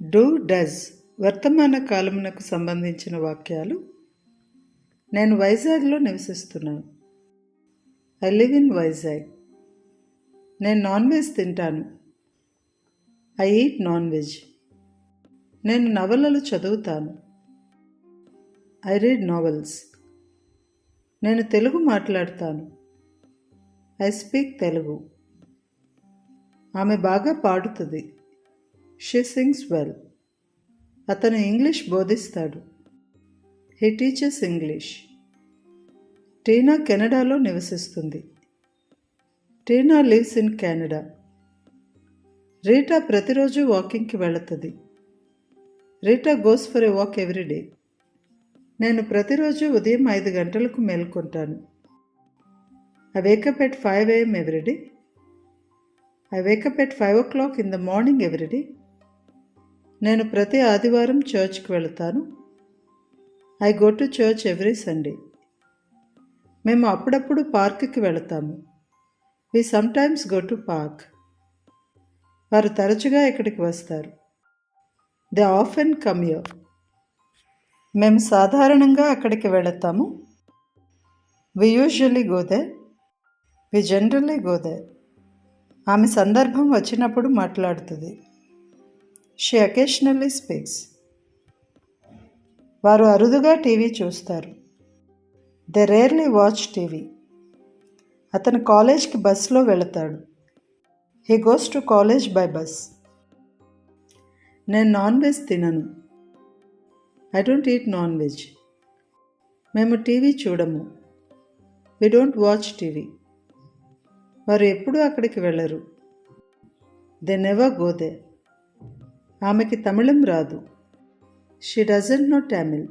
Do does వర్తమాన కాలమునకు సంబంధించిన వాక్యాలు. నేను వైజాగ్లో నివసిస్తున్నాను. I live in Vizag. నేను నాన్ వెజ్ తింటాను. I eat non veg. నేను నవలలు చదువుతాను. I read novels. నేను తెలుగు మాట్లాడతాను. I speak Telugu. ఆమె బాగా పాడుతుంది. She sings well. అతను ఇంగ్లీష్ బోధిస్తాడు. He teaches English. టీనా కెనడాలో నివసిస్తుంది. Tina lives in Canada. Rita ప్రతిరోజు వాకింగ్కి వెళుతుంది. Rita goes for a walk every day. నేను ప్రతిరోజు ఉదయం 5 గంటలకు మేల్కొంటాను. I wake up at 5 AM every day. I wake up at 5 o'clock in the morning every day. నేను ప్రతి ఆదివారం చర్చ్కి వెళతాను. I go to church every Sunday. మేము అప్పుడప్పుడు పార్క్కి వెళతాము. We sometimes go to park. వారు తరచుగా ఇక్కడికి వస్తారు. They often come here. మేము సాధారణంగా అక్కడికి వెళతాము. We usually go there. We generally go there. ఆమె సందర్భం వచ్చినప్పుడు మాట్లాడుతుంది. She occasionally speaks. వారు అరుదుగా టీవీ చూస్తారు. They rarely watch TV. అతను కాలేజ్కి బస్లో వెళతాడు. He goes to college by bus. నేను నాన్ వెజ్ తినను. I don't eat non veg. మేము టీవీ చూడము. We don't watch TV. వారు ఎప్పుడూ అక్కడికి వెళ్ళరు. They never go there. ఆమెకి తమిళం రాదు. She doesn't know Tamil.